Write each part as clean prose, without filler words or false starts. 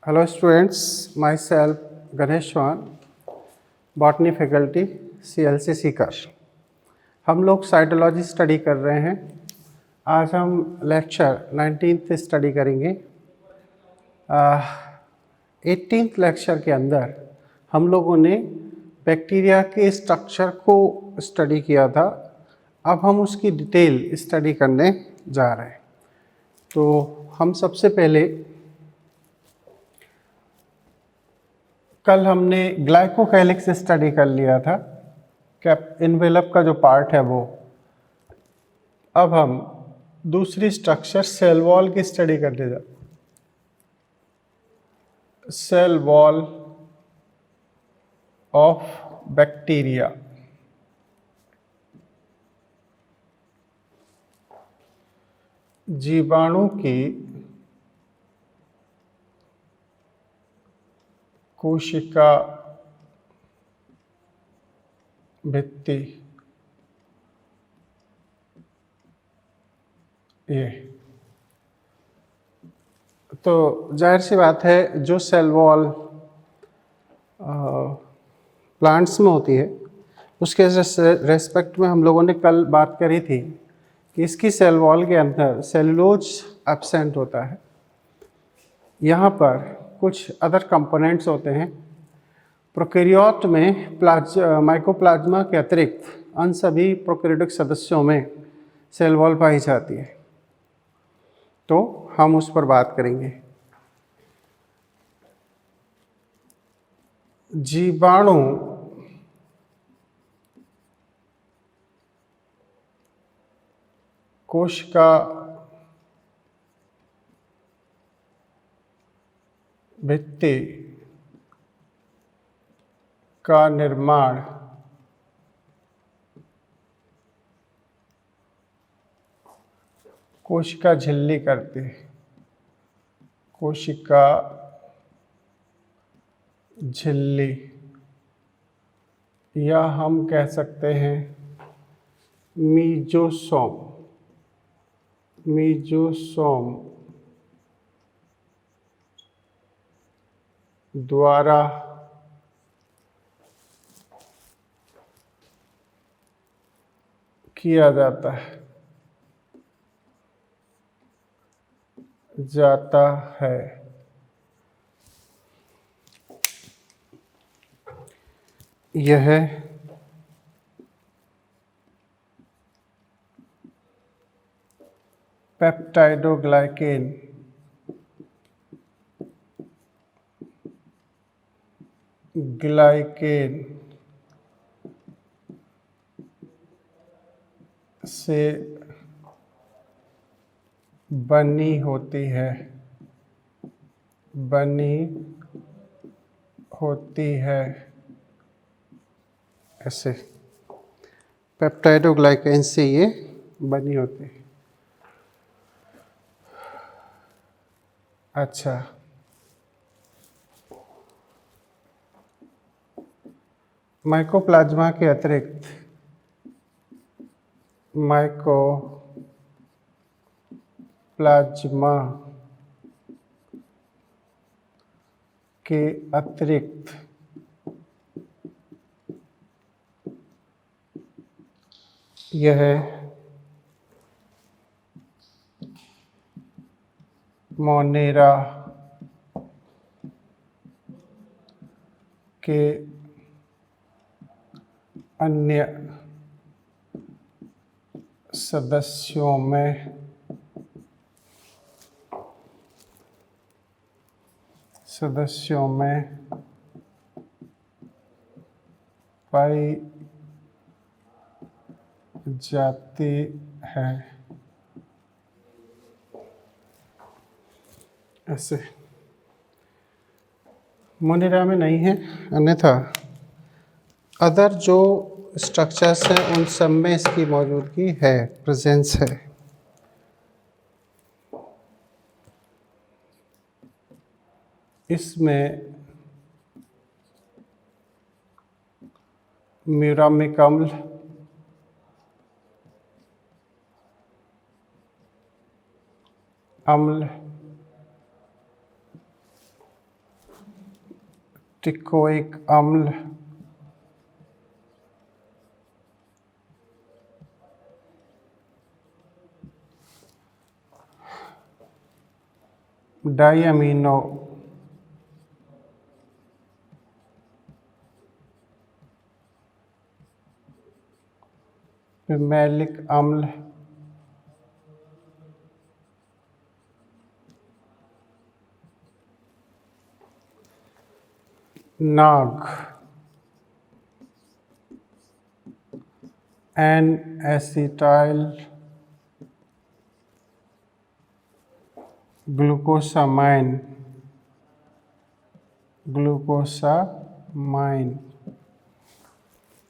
Hello students, myself Ganeshwan, botany faculty CLC Sikar. हम लोग cytology study कर रहे हैं। आज हम लेक्चर 19th स्टडी करेंगे। 18th लेक्चर के अंदर हम लोगों ने बैक्टीरिया के स्ट्रक्चर को स्टडी किया था। अब हम उसकी डिटेल स्टडी करने जा रहे हैं। तो हम सबसे पहले कल हमने ग्लाइकोकैलिक्स स्टडी कर लिया था, कैप इनवेलप का जो पार्ट है वो। अब हम दूसरी स्ट्रक्चर सेल वॉल की स्टडी करने जा। Cell wall of bacteria. जीवाणु की कोशिका भित्ति, ये तो जाहिर सी बात है, जो सेल वॉल प्लांट्स में होती है उसके रेस्पेक्ट में हम लोगों ने कल बात करी थी कि इसकी सेल वॉल के अंदर सेलुलोज एब्सेंट होता है। यहाँ पर कुछ अदर कंपोनेंट्स होते हैं। प्रोकैरियोट में माइकोप्लाज्मा के अतिरिक्त अन्य सभी प्रोकैरियोटिक सदस्यों में सेल वॉल पाई जाती है, तो हम उस पर बात करेंगे। जीवाणु कोशिका भित्ति का निर्माण कोशिका झिल्ली करती है। कोशिका झिल्ली, या हम कह सकते हैं मीजोसोम। मीजोसोम द्वारा किया जाता है। यह पेप्टाइडोग्लाइकेन से बनी होती है। ऐसे पेप्टाइडोग्लाइकेन से ये बनी होती है। अच्छा, माइकोप्लाज्मा के अतिरिक्त यह मोनेरा के अन्य सदस्यों में पाई जाती है। ऐसे मोनेरा में नहीं है, अन्यथा अदर जो स्ट्रक्चर्स हैं उन सब में इसकी मौजूदगी है, प्रेजेंस है। इसमें म्यूरामिक अम्ल टिकोइक अम्ल, डाइअमीनो मैलिक अम्ल, नाग, एन एसिटाइल ग्लूकोसामाइन,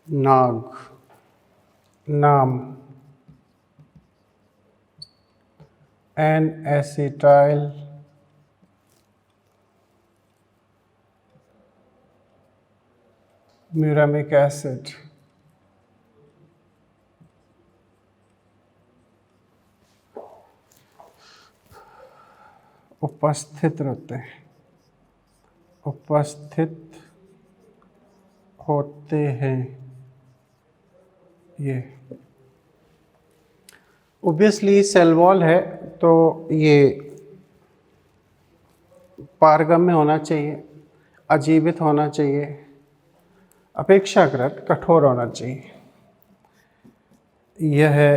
नाग, नाम, एन एसिटाइल म्यूरामिक एसिड, उपस्थित रहते हैं, उपस्थित होते हैं। ये ओब्वियसली सेल वॉल है तो ये पारगम्य होना चाहिए, अजीवित होना चाहिए, अपेक्षाकृत कठोर होना चाहिए। यह है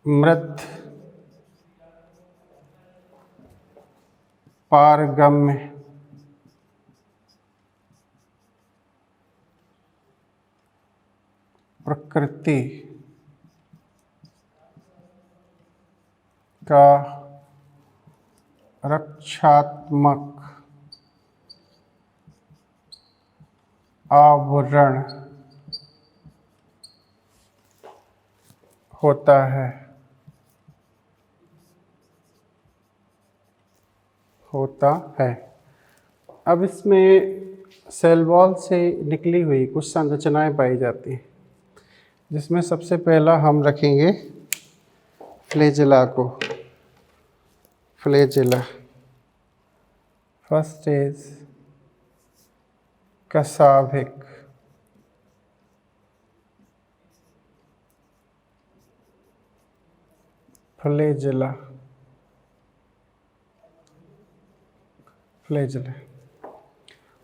मृत पारगम्य प्रकृति का रक्षात्मक आवरण होता है, अब इसमें सेल वॉल से निकली हुई कुछ संरचनाएं पाई जाती हैं, जिसमें सबसे पहला हम रखेंगे फ्लैजेला को। फ्लैजेला फर्स्ट इज कसाभिक, फ्लैजेला, फ्लैजेला।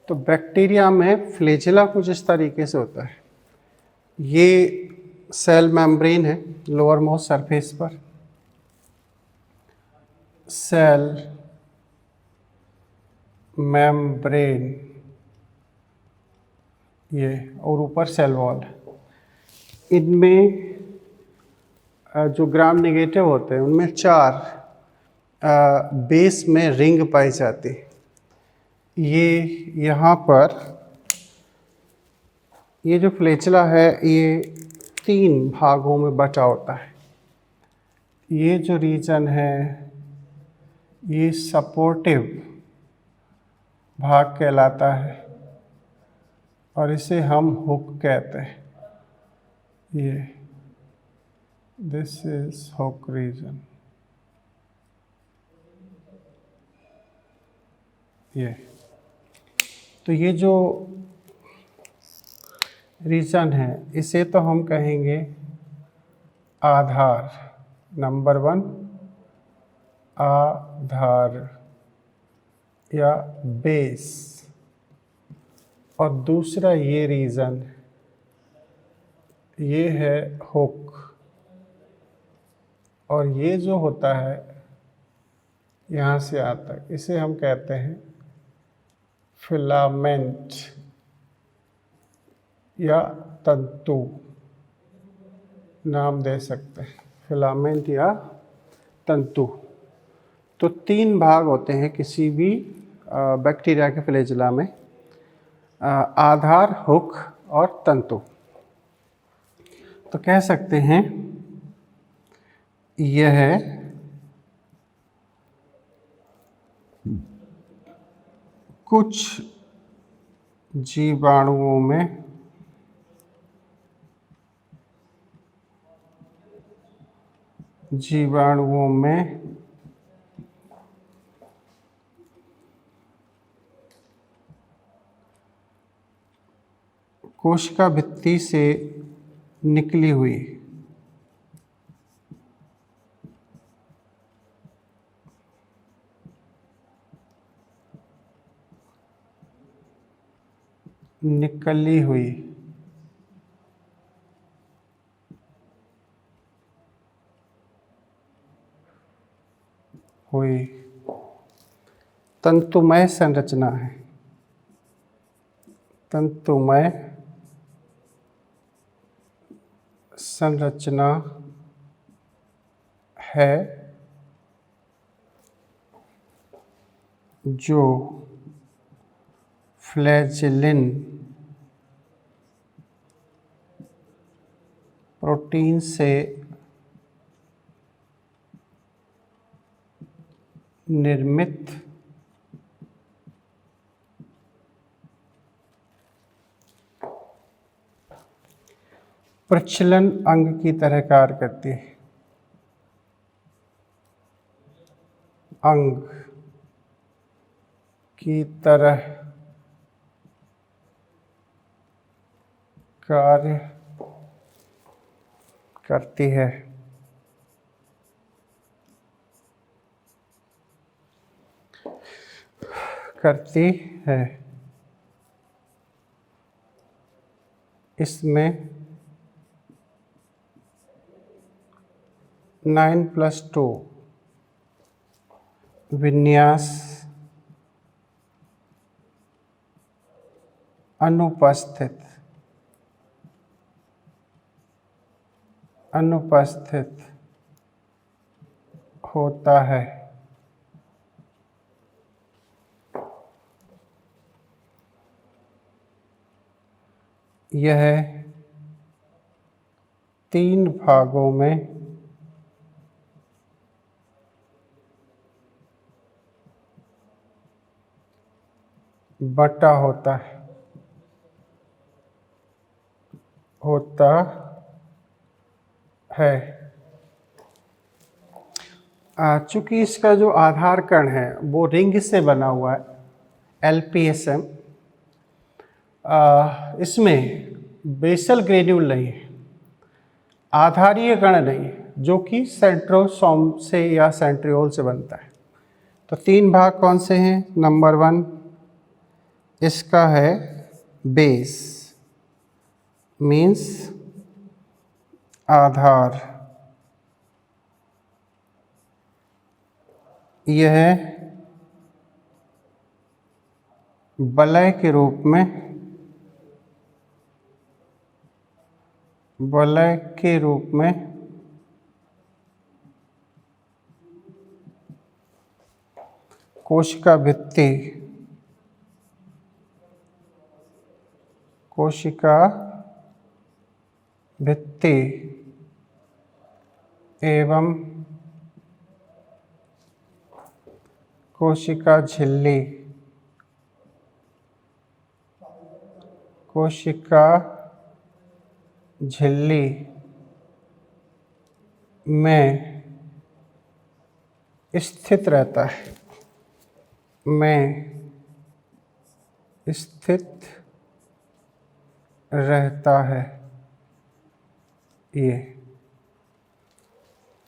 तो बैक्टीरिया में फ्लैजेला कुछ इस तरीके से होता है। ये सेल मेम्ब्रेन है लोअर मोस्ट सरफेस पर, सेल मेम्ब्रेन ये, और ऊपर सेल वॉल। इनमें जो ग्राम नेगेटिव होते हैं उनमें 4 बेस में रिंग पाई जाती है। ये यहाँ पर ये जो फ्लैजेला है ये 3 भागों में बटा होता है। ये जो रीजन है ये सपोर्टिव भाग कहलाता है और इसे हम हुक कहते हैं। ये दिस इज हुक रीजन। ये तो ये जो रीजन है इसे तो हम कहेंगे आधार, नंबर 1 आधार या बेस, और दूसरा ये रीजन ये है हुक, और ये जो होता है यहाँ से आता है इसे हम कहते हैं फिलामेंट या तंतु, नाम दे सकते हैं फिलामेंट या तंतु। तो 3 भाग होते हैं किसी भी बैक्टीरिया के फ्लैजेला में, आधार, हुक और तंतु। तो कह सकते हैं यह कुछ जीवाणुओं में कोशिका भित्ति से निकली हुई निकली हुई हुई तंतुमय संरचना है। तंतुमय संरचना है जो फ्लैजेलिन प्रोटीन से निर्मित प्रचलन अंग की तरह कार्य करती है। अंग की तरह कार्य करती है। इसमें 9+2 विन्यास अनुपस्थित होता है। यह 3 भागों में बटा होता है। चूँकि इसका जो आधार कण है वो रिंग से बना हुआ है, LPSM, इसमें बेसल ग्रेन्यूल नहीं है, आधारीय कण नहीं है, जो कि सेंट्रोसोम से या सेंट्रियोल से बनता है। तो 3 भाग कौन से हैं? नंबर 1 इसका है बेस, मीन्स आधार। यह वलय के रूप में कोशिका भित्ति एवं कोशिका झिल्ली में स्थित रहता है।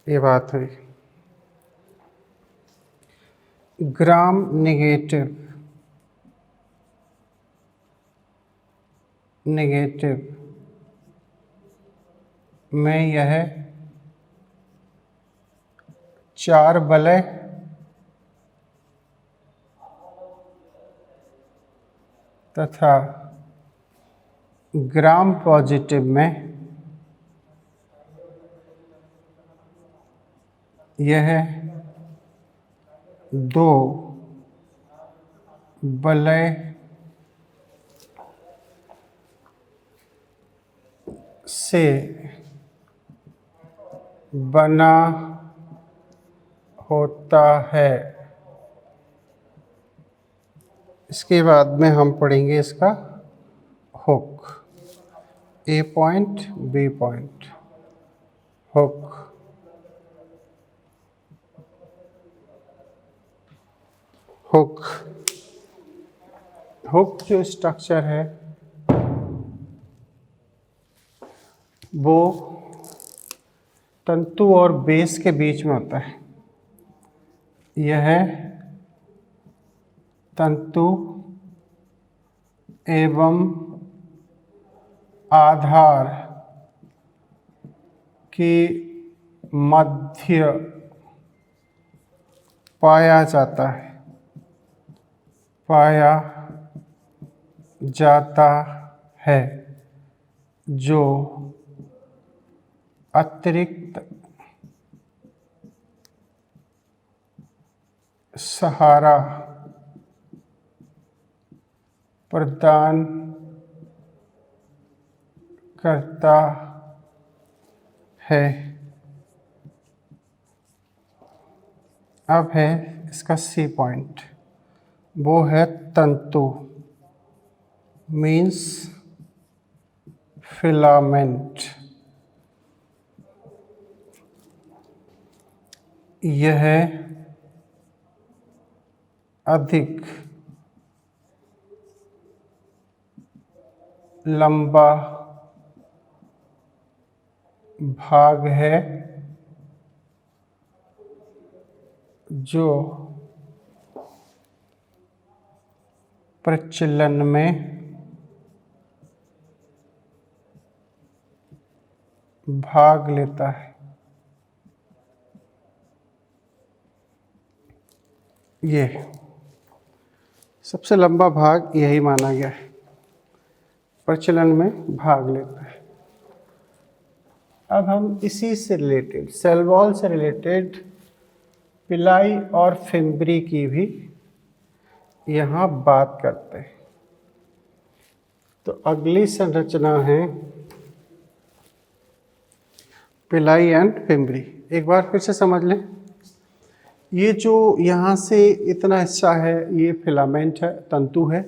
ये बात हुई। ग्राम नेगेटिव में यह 4 वलय तथा ग्राम पॉजिटिव में यह 2 वलय से बना होता है। इसके बाद में हम पढ़ेंगे इसका hook, A point B point. Hook जो स्ट्रक्चर है वो तंतु और बेस के बीच में होता है। यह तंतु एवं आधार के मध्य पाया जाता है जो अतिरिक्त सहारा प्रदान करता है। अब है इसका सी पॉइंट, वो है तंतु मीन्स फिलामेंट। यह अधिक लंबा भाग है जो प्रचलन में भाग लेता है। ये सबसे लंबा भाग यही माना गया है, प्रचलन में भाग लेता है। अब हम इसी से रिलेटेड, सेल वॉल से रिलेटेड पिलाई और फिम्बरी की भी यहाँ बात करते हैं। तो अगली संरचना है पिलाई एंड फिम्बरी। एक बार फिर से समझ लें, ये जो यहाँ से इतना हिस्सा है ये फिलामेंट है, तंतु है।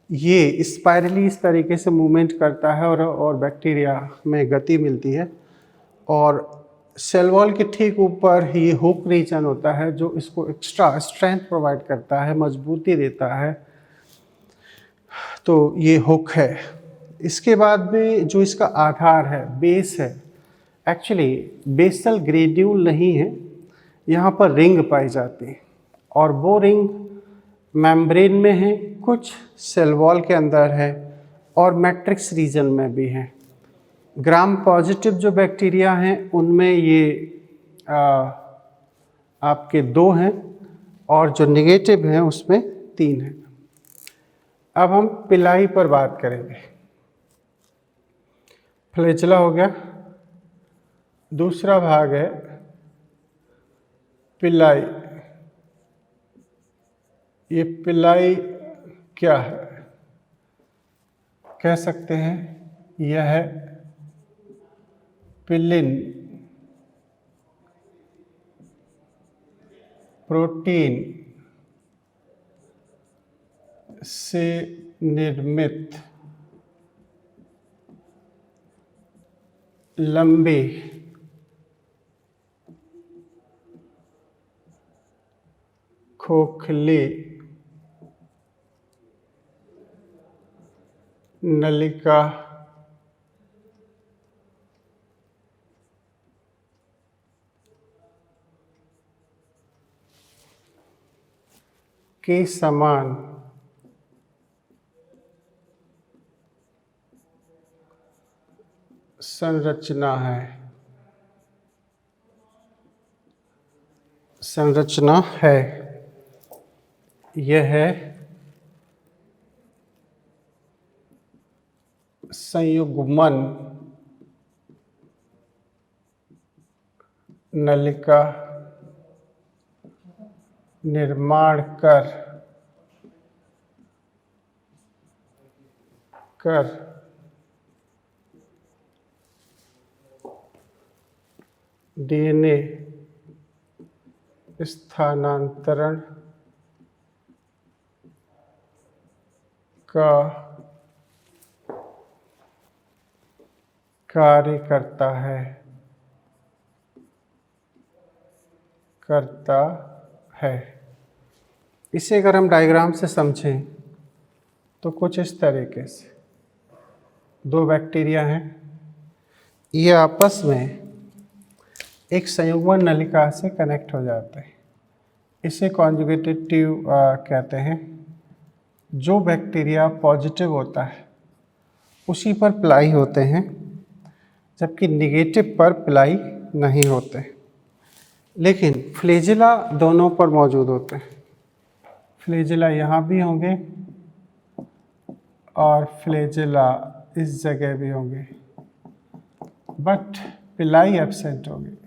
ये स्पाइरली इस तरीके से मूवमेंट करता है और बैक्टीरिया में गति मिलती है। और सेल वॉल के ठीक ऊपर ये हुक रीजन होता है जो इसको एक्स्ट्रा स्ट्रेंथ प्रोवाइड करता है, मजबूती देता है। तो ये हुक है। इसके बाद में जो इसका आधार है, बेस है, एक्चुअली बेसल ग्रेड्यूल नहीं है, यहाँ पर रिंग पाई जाती है और वो रिंग मेम्ब्रेन में है, कुछ सेल वॉल के अंदर है और मैट्रिक्स रीजन में भी है। ग्राम पॉजिटिव जो बैक्टीरिया हैं उनमें ये आपके 2 हैं और जो नेगेटिव हैं उसमें 3 हैं। अब हम पिलाई पर बात करेंगे। फ्लैजेला हो गया, दूसरा भाग है पिलाई। ये पिलाई क्या है? कह सकते हैं यह है पिलिन प्रोटीन से निर्मित लंबे खोखले नलिका के समान संरचना है। यह है संयुग्मन नलिका निर्माण कर डीएनए स्थानांतरण का कार्य करता है। इसे अगर हम डायग्राम से समझें तो कुछ इस तरीके से 2 बैक्टीरिया हैं, ये आपस में एक संयुग्मन नलिका से कनेक्ट हो जाते हैं। इसे कॉन्जुगेटेड ट्यूब कहते हैं। जो बैक्टीरिया पॉजिटिव होता है उसी पर प्लाई होते हैं, जबकि निगेटिव पर प्लाई नहीं होते। लेकिन फ्लैजेला दोनों पर मौजूद होते हैं। फ्लैजेला यहाँ भी होंगे और फ्लैजेला इस जगह भी होंगे, बट पिलाई एब्सेंट होगी।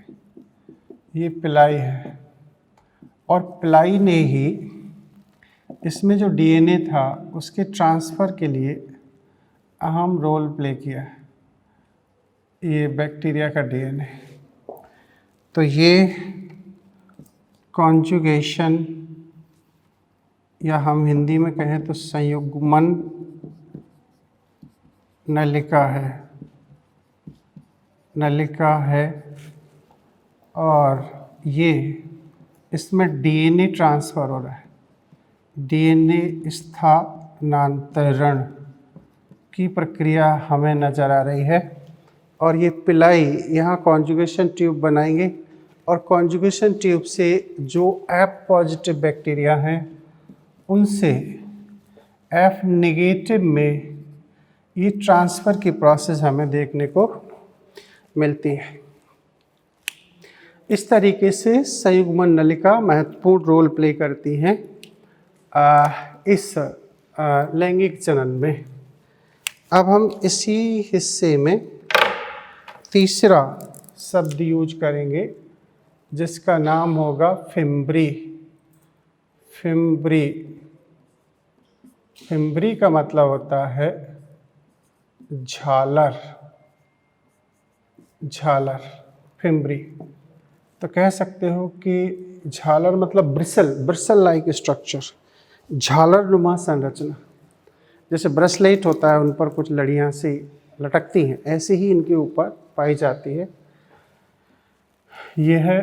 ये पिलाई है और पिलाई ने ही इसमें जो डीएनए था उसके ट्रांसफ़र के लिए अहम रोल प्ले किया है। ये बैक्टीरिया का डीएनए। तो ये कॉन्जुगेशन, या हम हिंदी में कहें तो संयुग्मन नलिका है और ये इसमें डीएनए ट्रांसफ़र हो रहा है। डीएनए स्थानांतरण की प्रक्रिया हमें नज़र आ रही है और ये पिलाई यहाँ कॉन्जुगेशन ट्यूब बनाएंगे और कॉन्जुगेशन ट्यूब से जो एफ पॉजिटिव बैक्टीरिया हैं उनसे एफ नेगेटिव में ये ट्रांसफ़र की प्रोसेस हमें देखने को मिलती है। इस तरीके से संयुग्मन नलिका महत्वपूर्ण रोल प्ले करती हैं इस लैंगिक जनन में। अब हम इसी हिस्से में तीसरा शब्द यूज करेंगे जिसका नाम होगा फिम्ब्री। फिम्ब्री का मतलब होता है झालर। फिम्ब्री तो कह सकते हो कि झालर मतलब ब्रिसल लाइक स्ट्रक्चर, झालर नुमा संरचना। जैसे ब्रेसलेट होता है, उन पर कुछ लड़ियाँ सी लटकती हैं, ऐसे ही इनके ऊपर पाई जाती है। यह है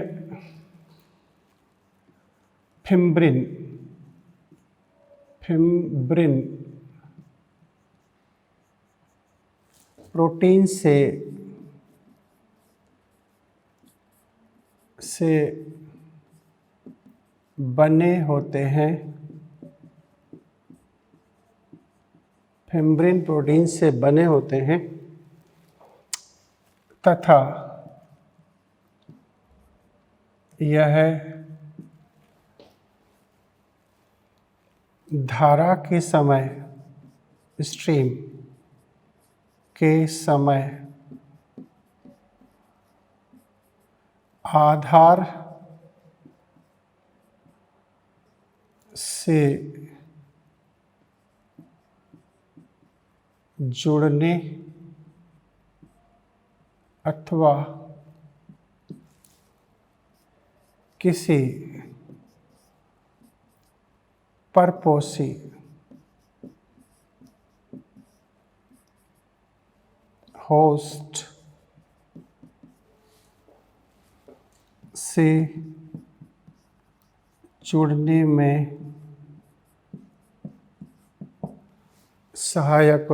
फिम्ब्रिन। प्रोटीन से बने होते हैं। फिम्ब्रिन प्रोटीन से बने होते हैं तथा यह धारा के समय, स्ट्रीम के समय आधार से जुड़ने अथवा किसी परपोषी होस्ट से जुड़ने में सहायक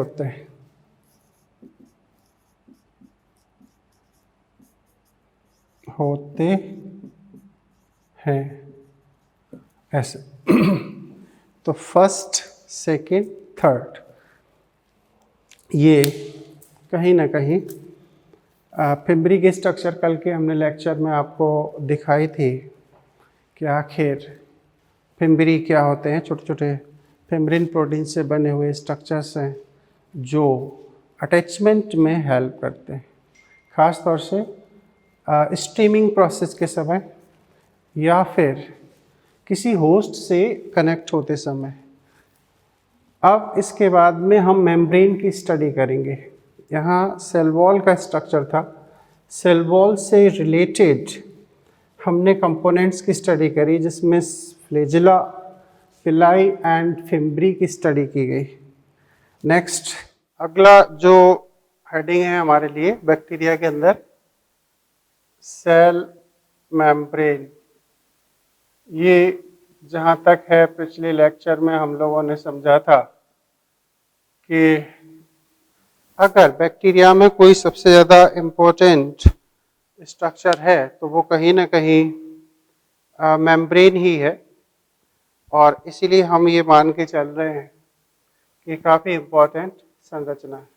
होते हैं ऐसे। तो फर्स्ट, सेकंड, थर्ड ये कहीं ना कहीं फिम्ब्री के स्ट्रक्चर कल के हमने लेक्चर में आपको दिखाई थी कि आखिर फिम्ब्री क्या होते हैं। छोटे छोटे फिम्ब्रिन प्रोटीन से बने हुए स्ट्रक्चर्स हैं जो अटैचमेंट में हेल्प करते हैं, ख़ास तौर से स्ट्रीमिंग प्रोसेस के समय या फिर किसी होस्ट से कनेक्ट होते समय। अब इसके बाद में हम मेम्ब्रेन की स्टडी करेंगे। यहाँ सेल वॉल का स्ट्रक्चर था, सेल वॉल से रिलेटेड हमने कंपोनेंट्स की स्टडी करी जिसमें फ्लैजेला, पिलाई एंड फिम्ब्री की स्टडी की गई। नेक्स्ट अगला जो हेडिंग है हमारे लिए बैक्टीरिया के अंदर, सेल मेम्ब्रेन। ये जहाँ तक है पिछले लेक्चर में हम लोगों ने समझा था कि अगर बैक्टीरिया में कोई सबसे ज़्यादा इम्पोर्टेंट स्ट्रक्चर है तो वो कहीं ना कहीं मेम्ब्रेन ही है, और इसीलिए हम ये मान के चल रहे हैं कि काफ़ी इम्पोर्टेंट संरचना है।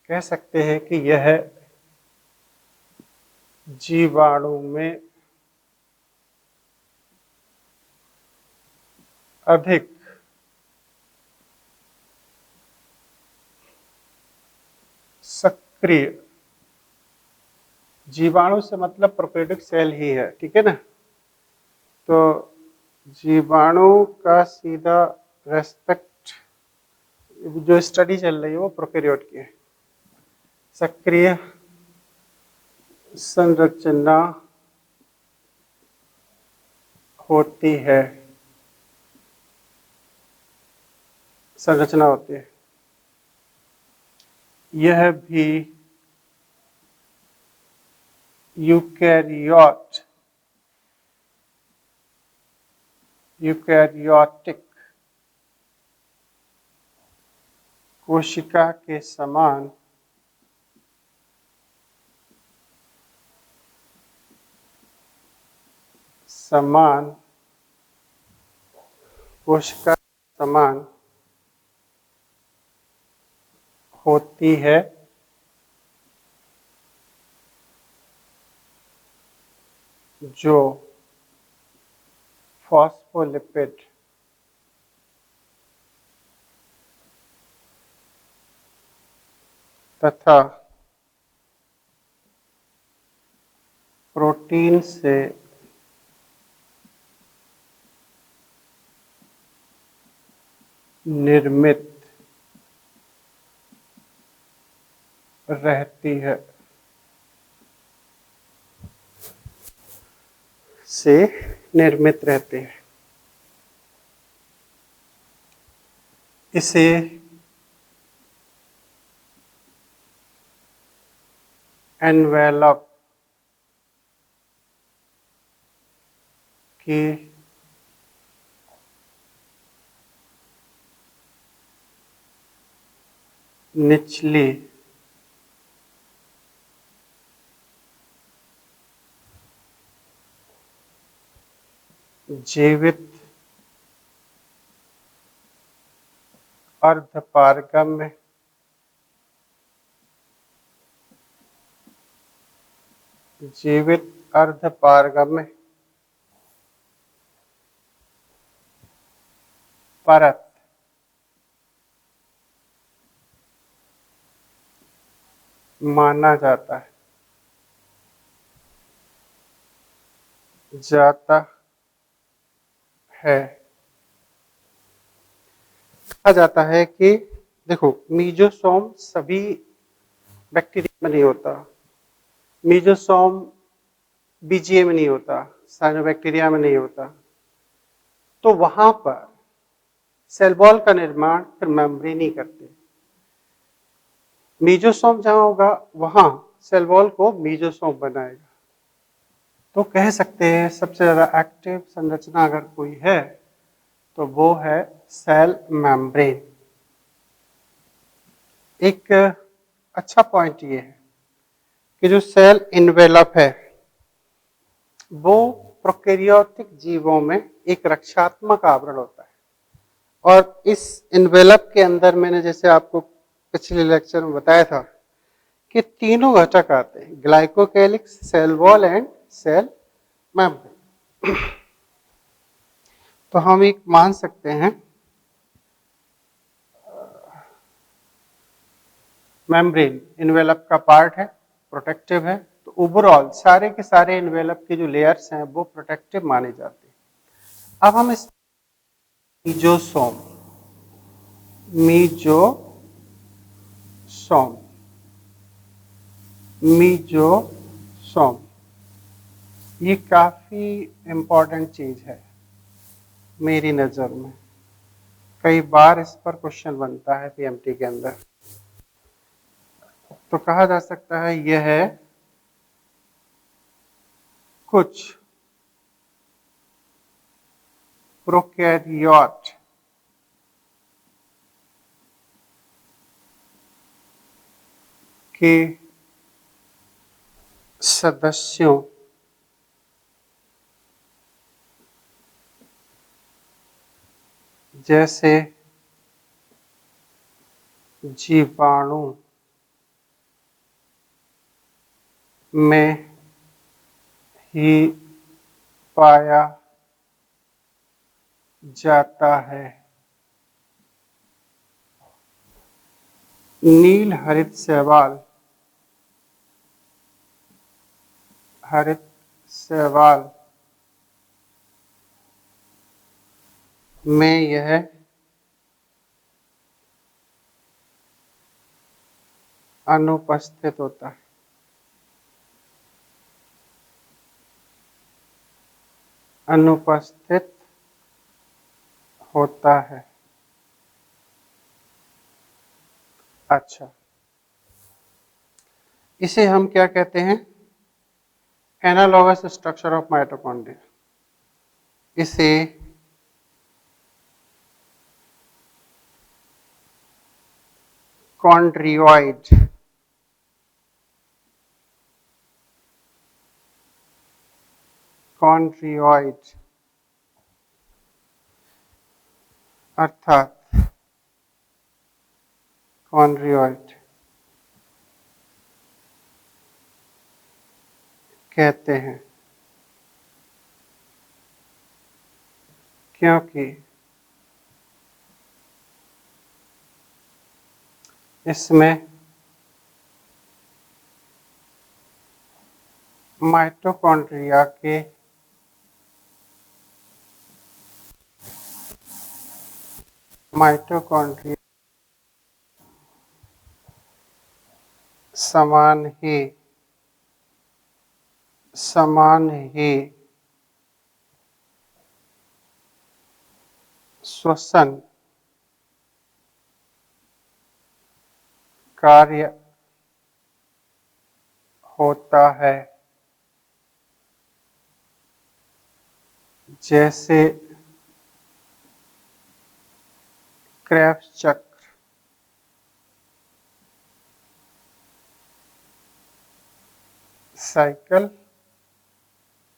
कह सकते हैं कि यह जीवाणु में अधिक सक्रिय, जीवाणु से मतलब प्रोकैरियोटिक सेल ही है, ठीक है ना। तो जीवाणु का सीधा रेस्पेक्ट, जो स्टडी चल रही है वो प्रोकैरियोट की है। सक्रिय संरचना होती है, संरचना होती है। यह भी यूकैरियोटिक कोशिका के समान कोशिका समान होती है, जो फॉस्फोलिपिड तथा प्रोटीन से निर्मित रहती है, से निर्मित रहते हैं। इसे एनवेलप की निचली जीवित अर्धपारगम्य परत माना जाता है। कहा जाता है कि देखो, मीजोसोम सभी बैक्टीरिया में नहीं होता, मीजोसोम बीजीए में नहीं होता, साइनोबैक्टीरिया में नहीं होता। तो वहां पर सेल वॉल का निर्माण फिर मेम्ब्रेन ही करते हैं। मीजोसोम जहां होगा वहां सेल वॉल को मीजोसोम बनाएगा। तो कह सकते हैं सबसे ज्यादा एक्टिव संरचना अगर कोई है तो वो है सेल मेम्ब्रेन। एक अच्छा पॉइंट ये है कि जो सेल इन्वेलप है वो प्रोकैरियोटिक जीवों में एक रक्षात्मक आवरण होता है, और इस इन्वेलप के अंदर मैंने जैसे आपको पिछले लेक्चर में बताया था कि तीनों घटक आते हैं, glycocalyx, cell wall and cell membrane. तो हम एक मान सकते हैं मेम्ब्रेन इन्वेलप का पार्ट है, प्रोटेक्टिव है। तो ओवरऑल सारे के सारे इन्वेलप के जो लेयर्स हैं वो प्रोटेक्टिव माने जाते हैं। अब हम इस मीजोसोम ये काफी इंपॉर्टेंट चीज है मेरी नजर में। कई बार इस पर क्वेश्चन बनता है पीएमटी के अंदर। तो कहा जा सकता है यह है कुछ प्रोकैरियोट के सदस्यों जैसे जीवाणु में ही पाया जाता है। नील हरित शैवाल में यह अनुपस्थित होता है। अनुपस्थित होता है। अच्छा, इसे हम क्या कहते हैं? Analogous structure of mitochondria. इसे कॉन्ड्रियोइड अर्थात कॉन्ड्रियोइड कहते हैं, क्योंकि इसमें माइटोकॉन्ड्रिया के समान ही श्वसन कार्य होता है, जैसे क्रेब्स चक्र, साइकिल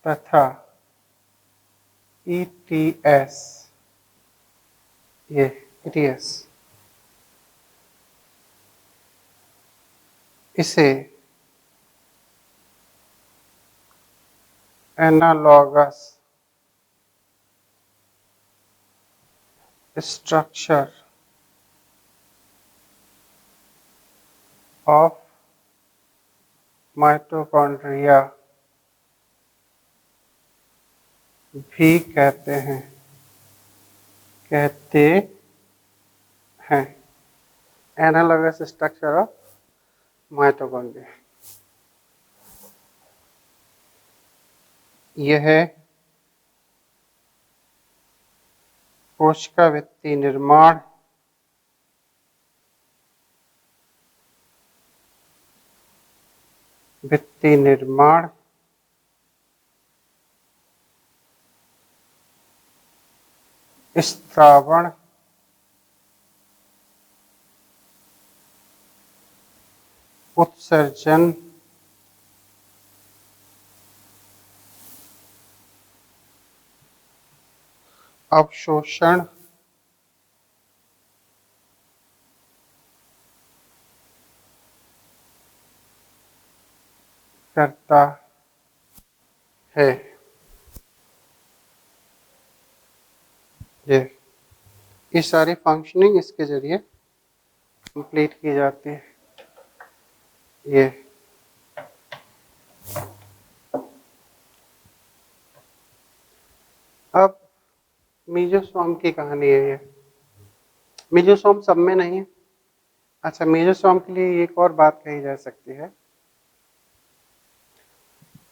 तथा ईटीएस। इसे एनालॉगस स्ट्रक्चर ऑफ माइटोकॉन्ड्रिया भी कहते हैं। Analogous structure of mitochondria. यह कोशिका भित्ति निर्माण स्त्रावण उत्सर्जन अवशोषण करता है। ये सारी फंक्शनिंग इसके जरिए कंप्लीट की जाती है। ये अब मीजोसोम की कहानी है। ये मीजोसोम सब में नहीं है। अच्छा, मीजोसोम के लिए एक और बात कही जा सकती है।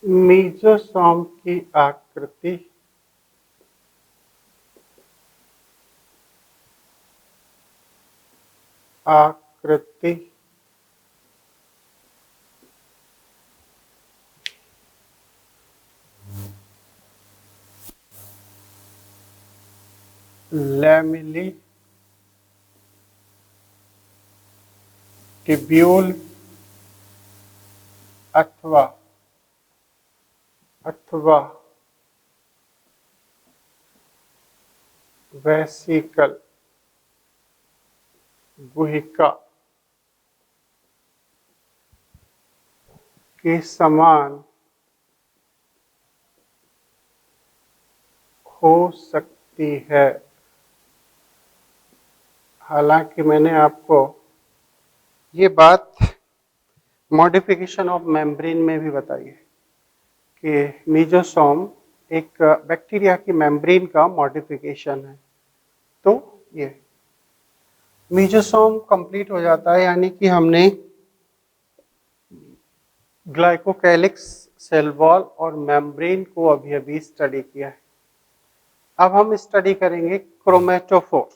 मीजोसोम की आकृति लैमेली ट्यूब्यूल अथवा अथवा वेसिकल गुहिका के समान हो सकती है। हालांकि मैंने आपको ये बात मॉडिफिकेशन ऑफ मेम्ब्रेन में भी बताई है कि मीजोसोम एक बैक्टीरिया की मेम्ब्रेन का मॉडिफिकेशन है। तो ये मीजोसोम कंप्लीट हो जाता है, यानी कि हमने ग्लाइकोकैलिक्स, सेल वॉल और मेम्ब्रेन को अभी अभी स्टडी किया है। अब हम स्टडी करेंगे क्रोमेटोफोर।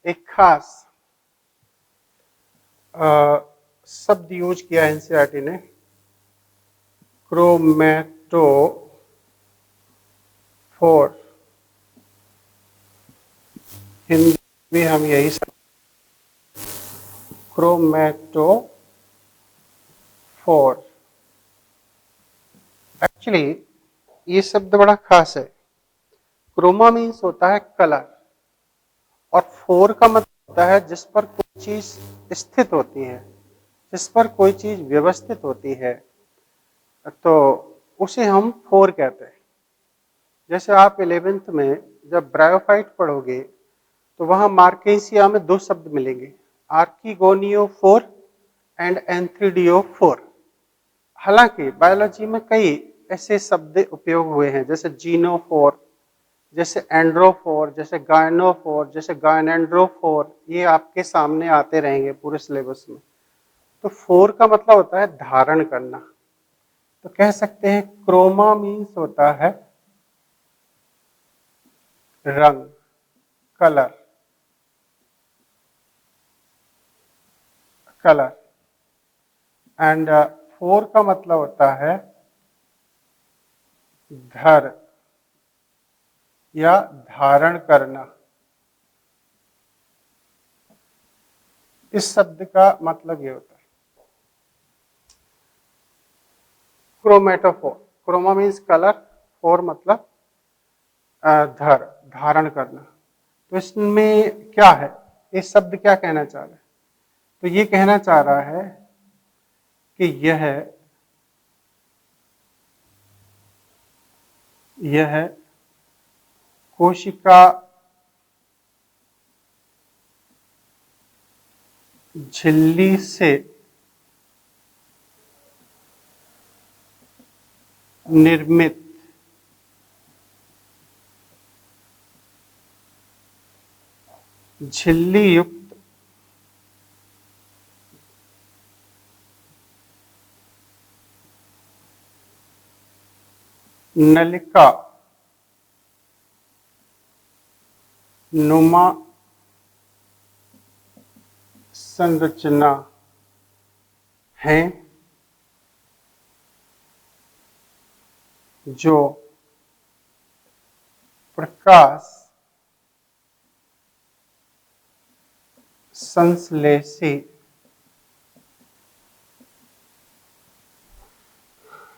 एक खास शब्द यूज किया है एनसीईआरटी ने, क्रोमेटोफोर। हिंदी में हम यही क्रोमेटोफोर। एक्चुअली ये शब्द बड़ा खास है। क्रोमा मीन्स होता है कलर, और फोर का मतलब होता है जिस पर कोई चीज स्थित होती है, जिस पर कोई चीज व्यवस्थित होती है, तो उसे हम फोर कहते हैं। जैसे आप 11th में जब ब्रायोफाइट पढ़ोगे तो वहां मार्केसिया में दो शब्द मिलेंगे, आर्किगोनियोफोर एंड एंथ्रीडियोफोर। हालांकि बायोलॉजी में कई ऐसे शब्द उपयोग हुए हैं, जैसे जीनोफोर, जैसे एंड्रोफोर, जैसे गायनोफोर, जैसे गायनेंड्रोफोर। ये आपके सामने आते रहेंगे पूरे सिलेबस में। तो फोर का मतलब होता है धारण करना। तो कह सकते हैं क्रोमा मीन्स होता है रंग, कलर, कलर। एंड फोर का मतलब होता है धर या धारण करना। इस शब्द का मतलब ये होता है chromatophore. Chroma means colour, phore मतलब धर, धारण करना। तो इसमें क्या है, ये शब्द क्या कहना चाह रहा है? तो ये कहना चाह रहा है कि यह कोशिका झिल्ली से निर्मित झिल्ली युक्त नलिका नुमा संरचना है, जो प्रकाश संश्लेषी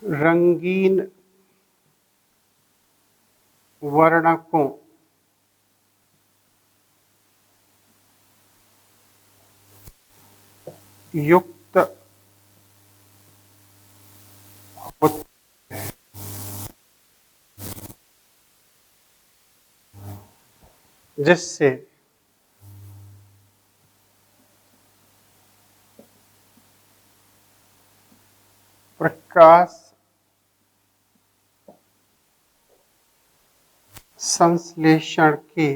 रंगीन वर्णकों युक्त होती है, जिससे प्रकाश संश्लेषण की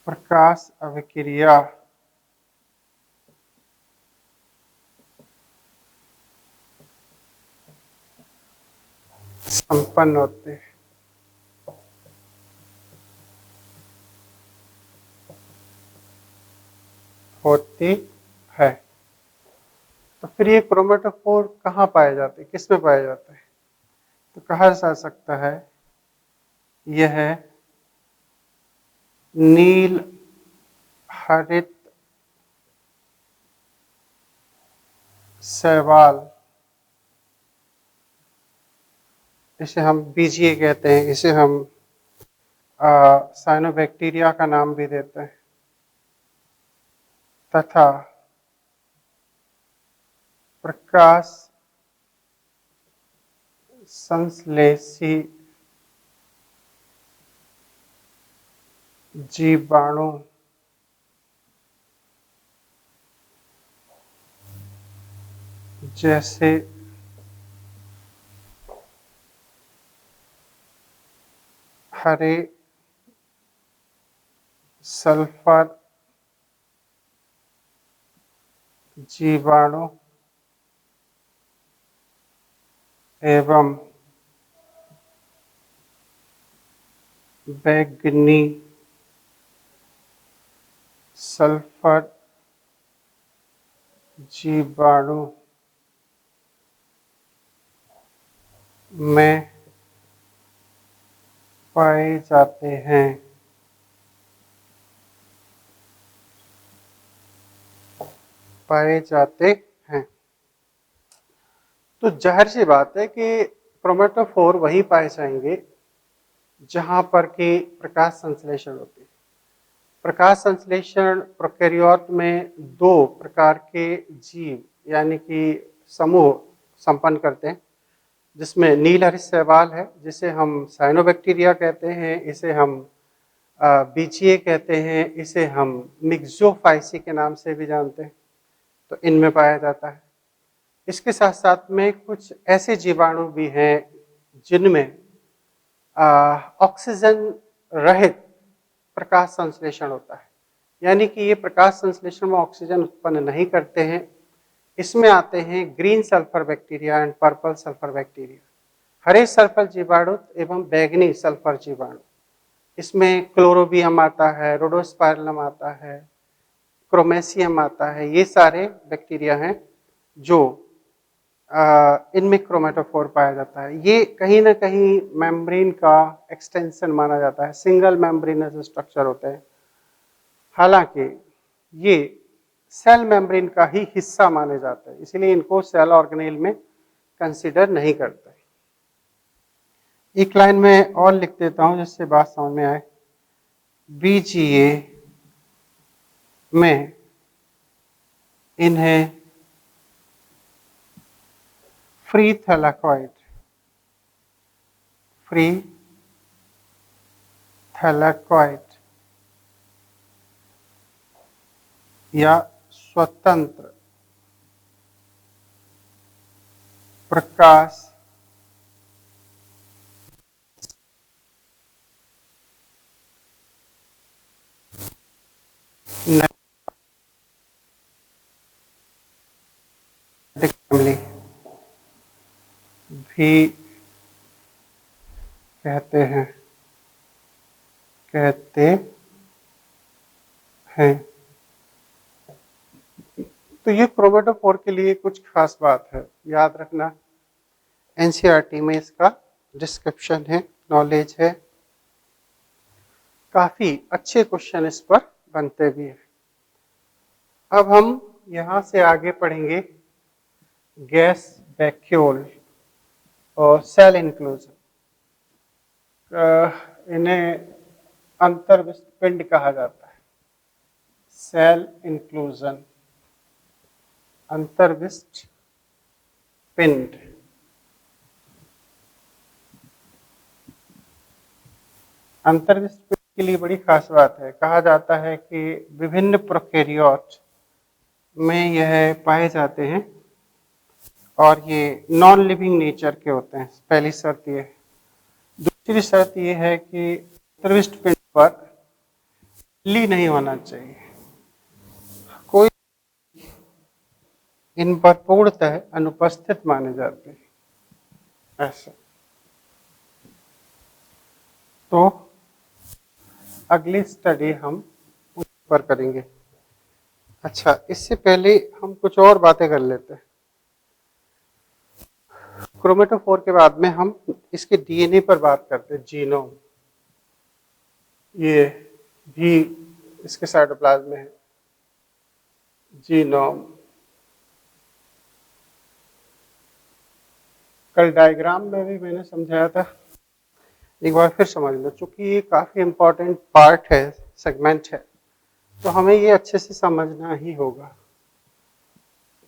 प्रकाश अभिक्रिया संपन्न होते हैं। होती है। तो फिर ये क्रोमेटोफोर कहाँ पाए जाते हैं, किस में पाए जाते हैं? तो कहा जा सकता है यह नील हरित शैवाल, इसे हम बीजीए कहते हैं, इसे हम साइनोबैक्टीरिया का नाम भी देते हैं, तथा प्रकाश संश्लेषी जीवाणु जैसे हरे सल्फर जीवाणु एवं बैंगनी सल्फर जीवाणु में पाए जाते हैं। तो जाहिर सी बात है कि क्रोमेटोफोर वहीं पाए जाएंगे जहां पर कि प्रकाश संश्लेषण होती है। प्रकाश संश्लेषण प्रोकैरियोट में दो प्रकार के जीव यानी कि समूह संपन्न करते हैं, जिसमें नील हरित शैवाल है जिसे हम साइनोबैक्टीरिया कहते हैं, इसे हम बीजीए कहते हैं, इसे हम मिक्सोफाइसी के नाम से भी जानते हैं। तो इनमें पाया जाता है। इसके साथ साथ में कुछ ऐसे जीवाणु भी हैं जिनमें ऑक्सीजन रहित प्रकाश संश्लेषण होता है, यानी कि ये प्रकाश संश्लेषण में ऑक्सीजन उत्पन्न नहीं करते हैं। इसमें आते हैं green sulphur bacteria and purple sulphur bacteria, Hare sulphur जीवाणु एवं बैंगनी सल्फर जीवाणु। इसमें क्लोरोबियम आता है, रोडोस्पाइरलम आता है, क्रोमेशियम आता है। ये सारे बैक्टीरिया हैं जो इनमें क्रोमेटोफोर पाया जाता है। ये कहीं ना कहीं मेम्ब्रेन का एक्सटेंशन माना जाता है, सिंगल मेम्ब्रेनस स्ट्रक्चर होते हैं। हालांकि ये सेल मेम्ब्रेन का ही हिस्सा माने जाते हैं, इसलिए इनको सेल ऑर्गेनेल में कंसीडर नहीं करते। एक लाइन में और लिख देता हूं जिससे बात समझ में आए। बीजीए में इन्हें फ्री थैलेकॉइड या स्वतंत्र प्रकाश फैमिली भी कहते हैं। तो ये क्रोमेटोफोर के लिए कुछ खास बात है, याद रखना। एनसीईआरटी में इसका डिस्क्रिप्शन है, नॉलेज है, काफी अच्छे क्वेश्चन इस पर बनते भी हैं। अब हम यहां से आगे पढ़ेंगे गैस वैक्यूल और सेल इंक्लूजन। इन्हें अंतर्विष्ट पिंड कहा जाता है। सेल इंक्लूजन, अंतर्विष्ट पिंड। अंतर्विष्ट पिंड के लिए बड़ी खास बात है। कहा जाता है कि विभिन्न प्रोकैरियोट में यह पाए जाते हैं और ये नॉन लिविंग नेचर के होते हैं। पहली शर्त ये है। दूसरी शर्त ये है कि अंतर्विष्ट पिंड पर ली नहीं होना चाहिए, कोई इन पर पूर्णतः अनुपस्थित माने जाते हैं ऐसा। तो अगली स्टडी हम उस पर करेंगे। अच्छा, इससे पहले हम कुछ और बातें कर लेते हैं। क्रोमेटोफोर के बाद में हम इसके डीएनए पर बात करते हैं, जीनोम। ये भी इसके साइटोप्लाज्म में है। जीनोम, कल डायग्राम में भी मैंने समझाया था, एक बार फिर समझ लो, चूंकि ये काफी इंपॉर्टेंट पार्ट है, सेगमेंट है, तो हमें ये अच्छे से समझना ही होगा।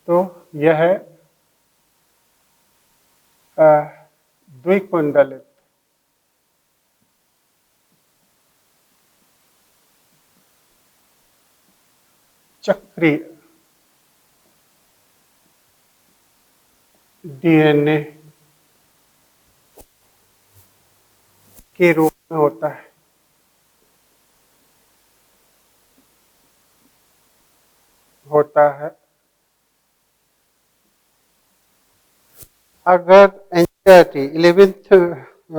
तो यह है द्विकुंडलित चक्रीय डीएनए के रूप में होता है। अगर एनसीईआरटी 11th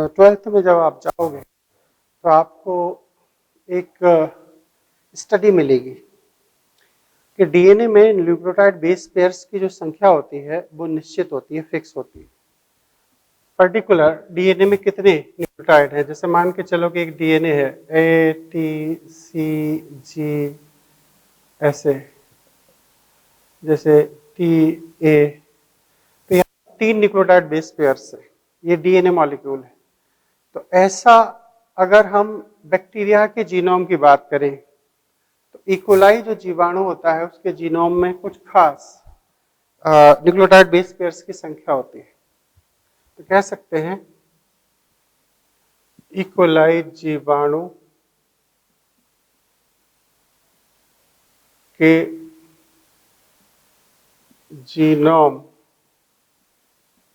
12th में जब आप जाओगे तो आपको एक स्टडी मिलेगी कि डीएनए में न्यूक्लियोटाइड बेस पेयर्स की जो संख्या होती है वो निश्चित होती है, फिक्स होती है। पर्टिकुलर डीएनए में कितने न्यूक्लियोटाइड है, जैसे मान के चलो कि एक डीएनए है ए टी सी जी, ऐसे जैसे टी ए, तो यहाँ 3 न्यूक्लियोटाइड बेस पेयर्स है, ये डीएनए मॉलिक्यूल है। तो ऐसा अगर हम बैक्टीरिया के जीनोम की बात करें तो इकोलाई जो जीवाणु होता है उसके जीनोम में कुछ खास न्यूक्लियोटाइड बेस पेयर्स की संख्या होती है। तो कह सकते हैं इकोलाई जीवाणु के जीनोम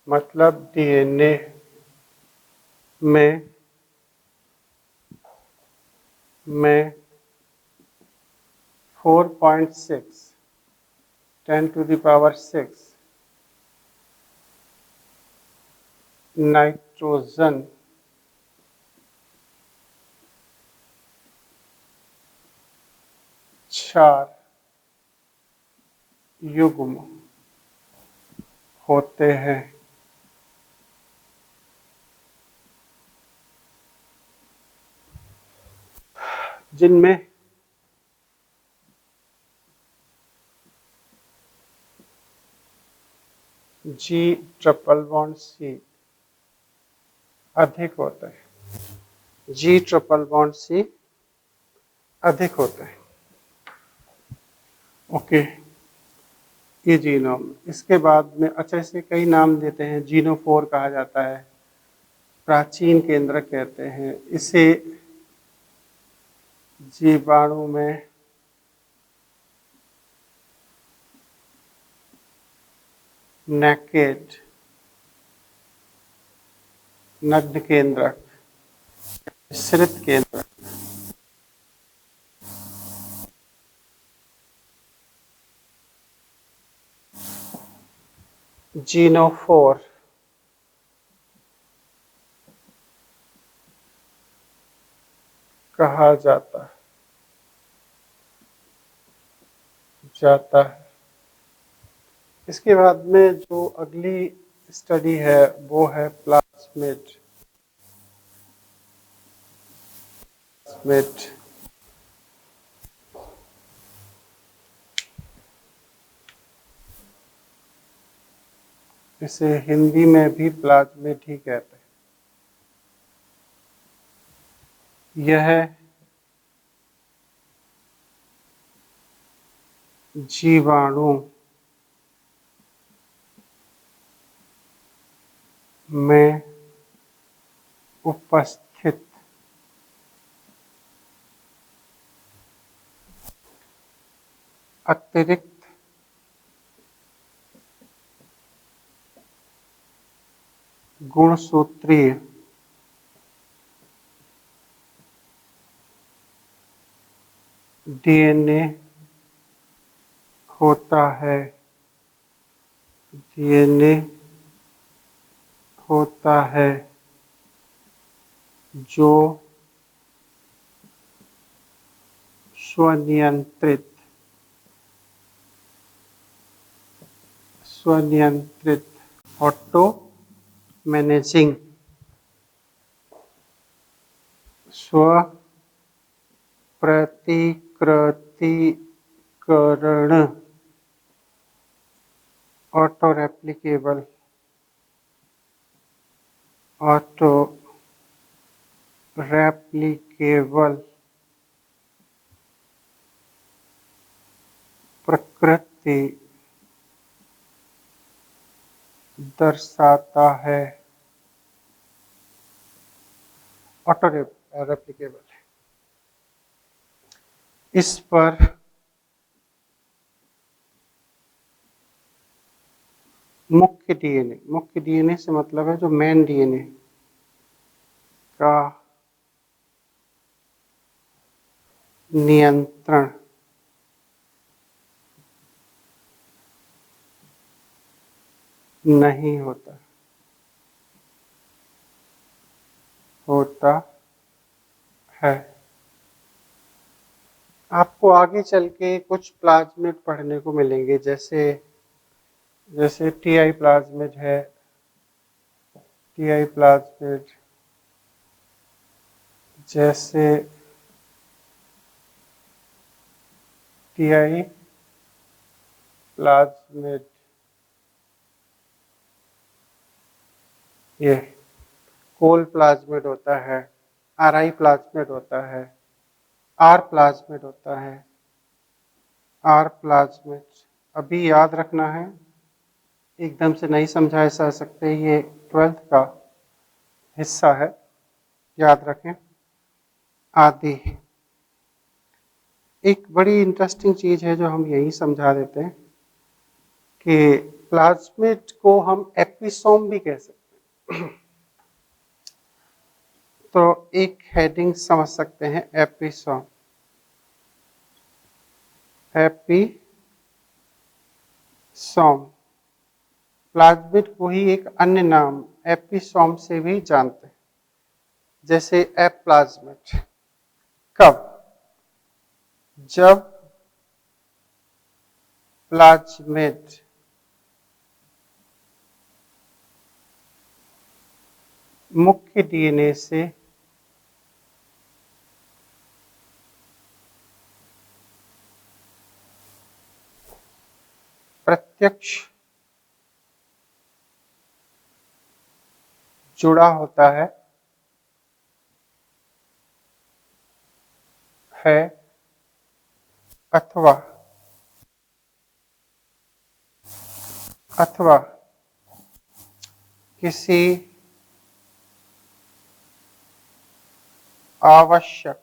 मतलब डीएनए में 4.6 10⁶ नाइट्रोजन क्षार युग्म होते हैं। जिनमें G∼ अधिक होता है, G∼ अधिक होता है। ओके, ये जीनोम। इसके बाद में अच्छा इसे कई नाम देते हैं, जीनोफोर कहा जाता है, प्राचीन केंद्रक कहते हैं इसे, जीवाणु में नेकेड नग्न केंद्रक, मिश्रित केंद्रक, जीनोफोर कहा जाता है। इसके बाद में जो अगली स्टडी है वो है प्लाज्मिड। इसे हिंदी में भी प्लाज्मिड ही कहते हैं। यह जीवाणु में उपस्थित अतिरिक्त गुणसूत्रीय डीएनए होता है, जो स्वनियंत्रित ऑटो मैनेजिंग, स्व प्रतिकृतिकरण, ऑटो रेप्लिकेबल, ऑटो रेप्लिकेबल, प्रकृति दर्शाता है, ऑटो रेप्लिकेबल। इस पर मुख्य डीएनए से मतलब है जो मेन डीएनए का नियंत्रण नहीं होता है। आपको आगे चल के कुछ प्लाज्मिड पढ़ने को मिलेंगे, जैसे टीआई प्लाज्मिड है, टीआई प्लाज्मिड, जैसे टीआई प्लाज्मिड, ये कोल प्लाज्मिड होता है, आरआई प्लाज्मिड होता है, आर प्लाज्मिड होता है, आर प्लाज्मिड। अभी याद रखना है, एकदम से नहीं समझा जा सकते, ये 12th का हिस्सा है, याद रखें। आदि एक बड़ी इंटरेस्टिंग चीज है जो हम यही समझा देते हैं कि प्लाज्मिड को हम एपिसोम भी कह सकते हैं। तो एक हेडिंग समझ सकते हैं, एपिसोम। एपिसोम प्लाज्मिड को ही एक अन्य नाम एपिसोम से भी जानते हैं, जैसे एप्लाज्मिड। कब? जब प्लाज्मिड मुख्य डीएनए से प्रत्यक्ष जुड़ा होता है अथवा किसी आवश्यक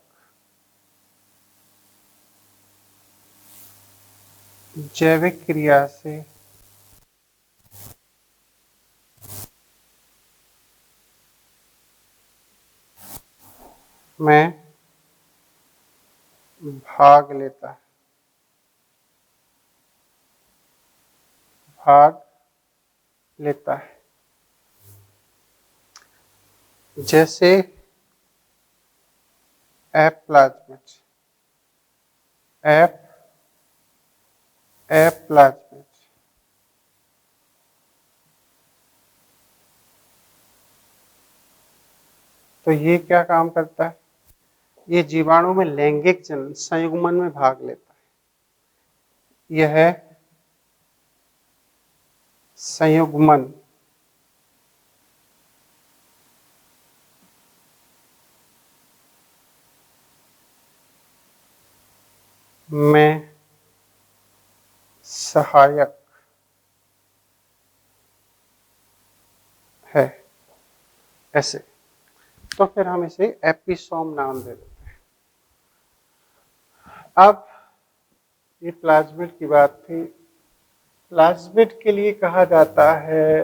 जैविक क्रिया से में भाग लेता है, जैसे एप्लाज्मिड। तो ये क्या काम करता है? ये जीवाणु में लैंगिक जनन संयुग्मन में भाग लेता है। यह संयुग्मन में सहायक है, ऐसे। तो फिर हम इसे एपिसोम नाम दे देते हैं। अब ये प्लाज्मिड की बात थी। प्लाज्मिड के लिए कहा जाता है,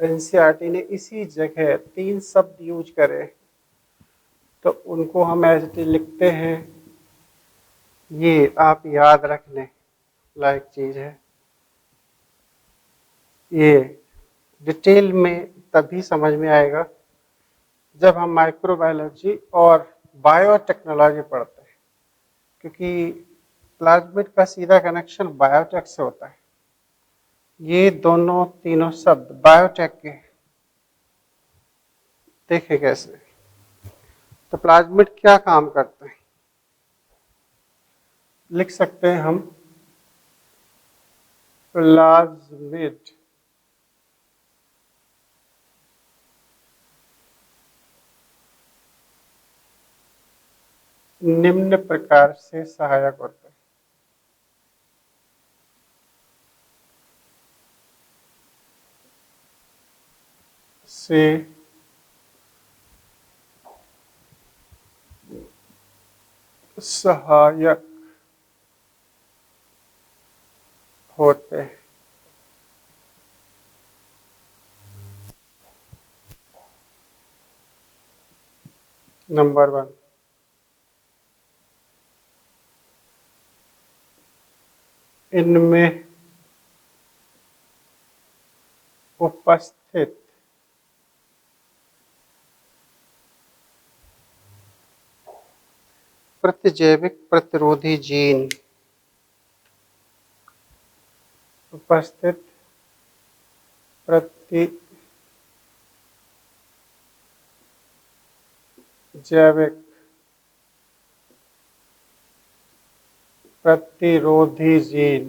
एनसीईआरटी ने इसी जगह 3 शब्द यूज करे, तो उनको हम ऐसे लिखते हैं। ये आप याद रखने लायक चीज है। ये डिटेल में तभी समझ में आएगा जब हम माइक्रोबायोलॉजी और बायोटेक्नोलॉजी पढ़ते हैं, क्योंकि प्लाज्मिड का सीधा कनेक्शन बायोटेक से होता है। ये तीनों शब्द बायोटेक के, देखें कैसे। तो प्लाज्मिड क्या काम करते हैं? लिख सकते हैं हम प्लाज्मिड निम्न प्रकार से सहायक होते हैं। से सहायक होते हैं। नंबर 1, इनमें उपस्थित प्रतिजैविक प्रतिरोधी जीन उपस्थित प्रतिजैविक प्रतिरोधी जीन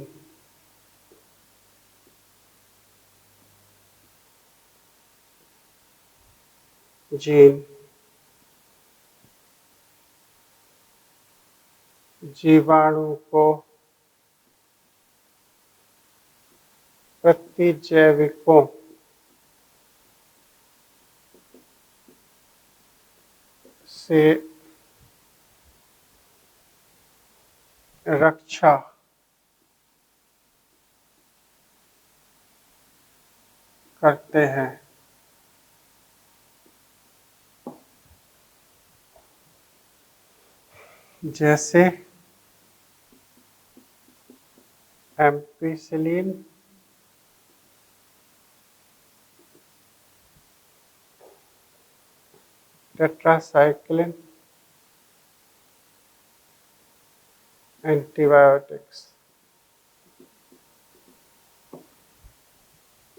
जीवाणु को प्रतिजैविकों से रक्षा करते हैं। जैसे एम्पिसिलिन, टेट्रासाइक्लिन, एंटीबायोटिक्स,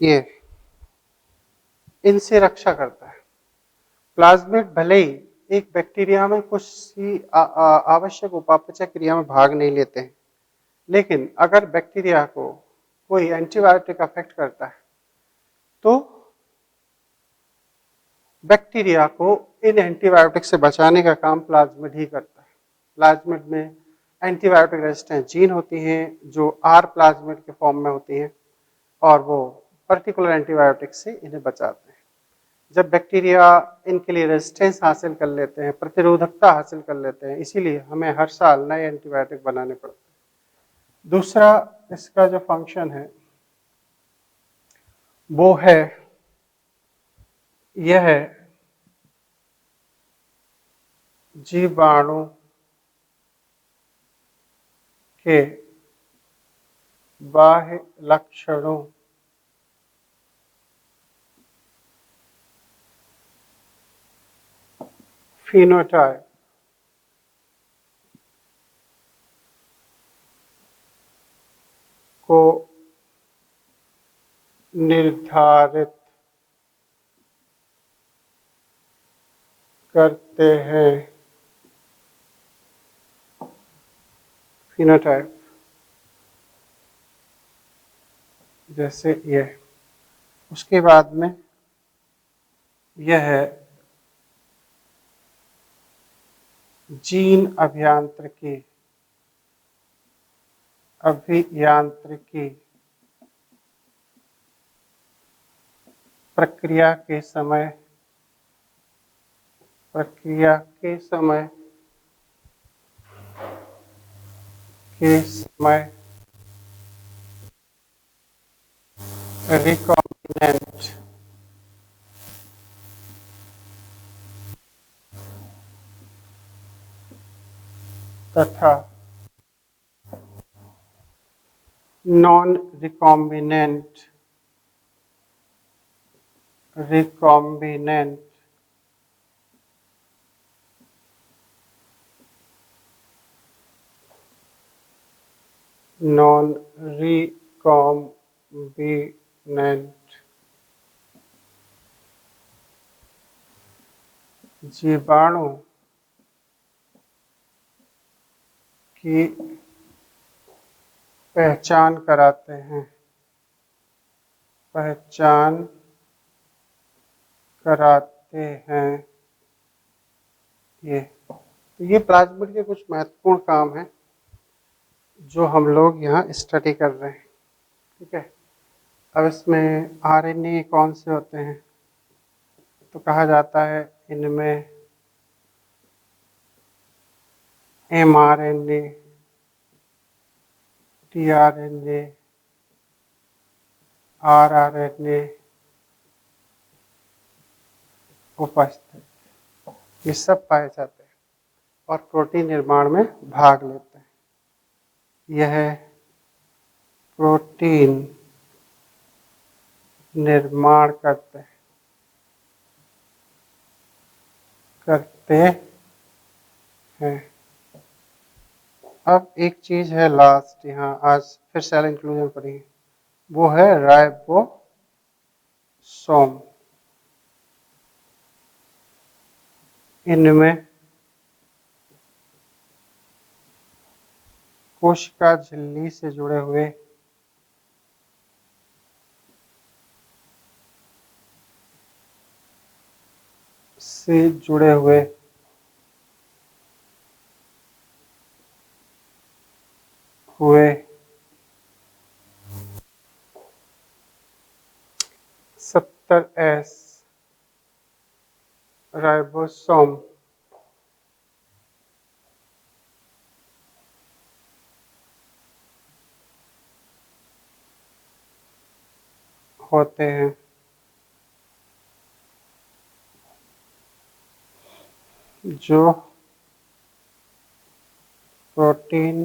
ये इनसे रक्षा करता है। प्लाज्मिड भले ही एक बैक्टीरिया में कुछ सी आवश्यक उपापचय क्रिया में भाग नहीं लेते हैं, लेकिन अगर बैक्टीरिया को कोई एंटीबायोटिक अफेक्ट करता है तो बैक्टीरिया को इन एंटीबायोटिक से बचाने का काम प्लाज्मिड ही करता है। प्लाज्मिड में एंटीबायोटिक रेजिस्टेंस जीन होती हैं जो आर प्लाज्मिड के फॉर्म में होती हैं और वो पर्टिकुलर एंटीबायोटिक से इन्हें बचाते हैं। जब बैक्टीरिया इनके लिए रेजिस्टेंस हासिल कर लेते हैं, प्रतिरोधकता हासिल कर लेते हैं, इसीलिए हमें हर साल नए एंटीबायोटिक बनाने पड़ते हैं। दूसरा इसका जो फंक्शन है वो है यह जीवाणु के बाह्य लक्षणों फिनोटाइप को निर्धारित करते हैं। फिनोटाइप जैसे यह, उसके बाद में यह है जीन अभियांत्रिकी प्रक्रिया के समय रिकॉम्बिनेंट तथा नॉन रिकॉम्बिनेंट नॉन रिकॉम्बिनेंट जीवाणु की पहचान कराते हैं, पहचान कराते हैं ये। तो ये प्लाज्मिड के कुछ महत्वपूर्ण काम हैं जो हम लोग यहाँ स्टडी कर रहे हैं। ठीक है, अब इसमें आरएनए कौन से होते हैं, तो कहा जाता है इनमें एमआरएनए, टीआरएनए, आरआरएनए उपस्थित, ये सब पाए जाते हैं और प्रोटीन निर्माण में भाग लेते हैं। यह प्रोटीन निर्माण करते हैं। अब एक चीज है लास्ट, यहाँ आज फिर सेल इंक्लूजन पढ़ी, वो है राइबोसोम। इनमें कोशिका झिल्ली से जुड़े हुए हुए 70S राइबोसोम होते हैं। जो प्रोटीन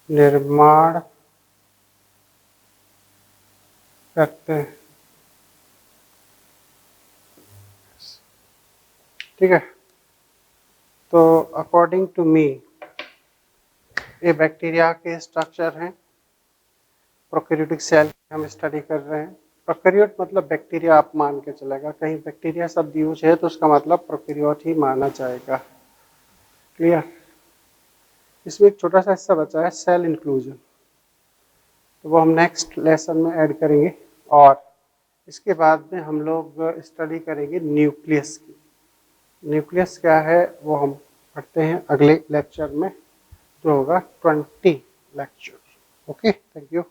निर्माण करते हैं। ठीक है, तो अकॉर्डिंग टू मी ये बैक्टीरिया के स्ट्रक्चर हैं। प्रोकैरियोटिक सेल हम स्टडी कर रहे हैं। प्रोकैरियोट मतलब बैक्टीरिया आप मान के चलेगा, कहीं बैक्टीरिया शब्द यूज है तो उसका मतलब प्रोकैरियोट ही माना जाएगा। क्लियर? इसमें एक छोटा सा हिस्सा बचा है सेल इंक्लूजन, तो वो हम नेक्स्ट लेसन में ऐड करेंगे और इसके बाद में हम लोग स्टडी करेंगे न्यूक्लियस की। न्यूक्लियस क्या है वो हम पढ़ते हैं अगले लेक्चर में, जो होगा 20 लेक्चर। Okay, thank you.